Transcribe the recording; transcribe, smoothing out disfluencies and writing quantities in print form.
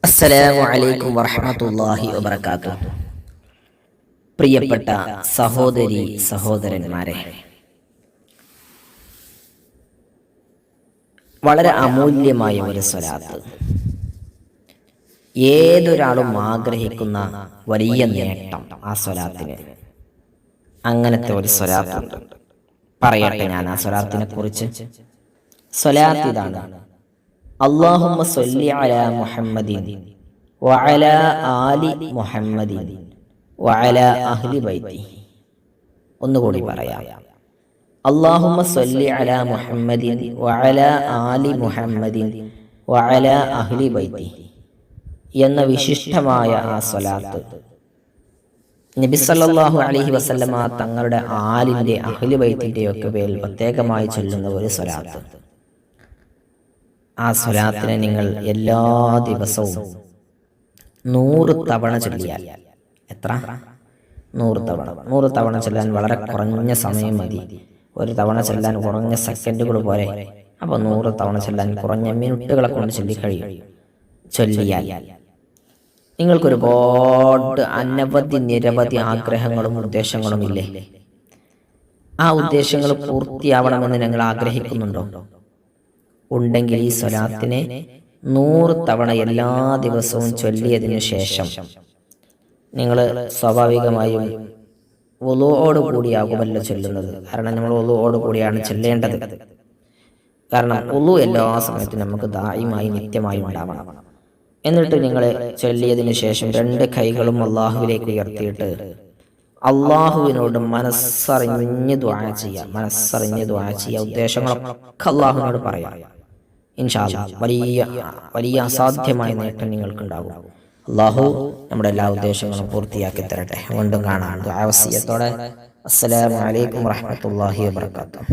അസ്സലാമു അലൈക്കും വറഹ്മത്തുള്ളാഹി വബറകാതുഹു. പ്രിയപ്പെട്ട സഹോദരി സഹോദരന്മാരെ, വളരെ അമൂല്യമായ ഒരു സ്വലാത്ത്, ഏതൊരാളും ആഗ്രഹിക്കുന്ന വലിയ നേട്ടം ആ സ്വലാത്തിന്. അങ്ങനത്തെ ഒരു സ്വലാത്തുണ്ട്. പറയട്ടെ ഞാൻ ആ സ്വലാത്തിനെ കുറിച്ച്. സ്വലാത്ത് ഇതാണ്: അല്ലാഹുമ്മ സ്വല്ലി അലാ മുഹമ്മദിൻ വഅലാ ആലി മുഹമ്മദിൻ വഅലാ അഹ്ലി ബൈത്തി. ഒന്നുകൂടി പറയാം: അല്ലാഹുമ്മ സ്വല്ലി അലാ മുഹമ്മദിൻ വഅലാ ആലി മുഹമ്മദിൻ വഅലാ അഹ്ലി ബൈത്തി എന്ന വിശിഷ്ടമായ ആ സ്വലാത്ത് നബി സല്ലല്ലാഹു അലൈഹി വസല്ലമ തങ്ങളുടെ ആലിന്റെ അഹ്ലി ബൈത്തിന്റെ ഒക്കെ പേരിൽ പ്രത്യേകമായി ചൊല്ലുന്ന ഒരു സ്വലാത്ത്. ആ സ്വലാത്തിനെ നിങ്ങൾ എല്ലാ ദിവസവും 100 തവണ ചൊല്ലിയാൽ, എത്ര? 100 തവണ. 100 തവണ ചൊല്ലാൻ വളരെ കുറഞ്ഞ സമയം മതി. ഒരു തവണ ചൊല്ലാൻ കുറഞ്ഞ സെക്കൻഡുകൾ പോരെ. അപ്പോൾ 100 തവണ ചൊല്ലാൻ കുറഞ്ഞ മിനിറ്റുകളെ കൊണ്ട് ചൊല്ലിയാൽ നിങ്ങൾക്കൊരുപാട് നിരവധി ആഗ്രഹങ്ങളും ഉദ്ദേശങ്ങളും ഇല്ലേ? ആ ഉദ്ദേശങ്ങൾ പൂർത്തിയാവണമെന്ന് നിങ്ങൾ ആഗ്രഹിക്കുന്നുണ്ടോ? ഉണ്ടെങ്കിൽ ഈ സ്വലാത്തിനെ 100 തവണ എല്ലാ ദിവസവും ചൊല്ലിയതിനു ശേഷം നിങ്ങൾ സ്വാഭാവികമായും വുളൂഓട് കൂടിയാകുമല്ലോ ചൊല്ലുന്നത്. കാരണം നമ്മൾ വുളൂഓട് കൂടിയാണ് ചൊല്ലേണ്ടത്. കാരണം വുളൂ എല്ലാ സമയത്തും നമുക്ക് ദായിമായി നിത്യമായി ഉണ്ടാവണം. എന്നിട്ട് നിങ്ങൾ ചൊല്ലിയതിനു ശേഷം 2 കൈകളും അള്ളാഹുവിലേക്ക് ഉയർത്തിയിട്ട് അള്ളാഹുവിനോട് മനസ്സറിഞ്ഞ് ദുആ ചെയ്യുക. ഉദ്ദേശങ്ങളൊക്കെ അള്ളാഹുവിനോട് പറയാം. ഇൻഷാ അല്ലാഹ് വലിയ അസാധ്യമായ നേട്ടം നിങ്ങൾക്കുണ്ടാകും. അള്ളാഹു നമ്മുടെ എല്ലാ ഉദ്ദേശങ്ങളും പൂർത്തിയാക്കി തരട്ടെ. വീണ്ടും കാണാം ദുആ വസിയത്തോടെ. അസ്സലാമു അലൈക്കും വറഹ്മത്തുള്ളാഹി വബറകാതുഹു.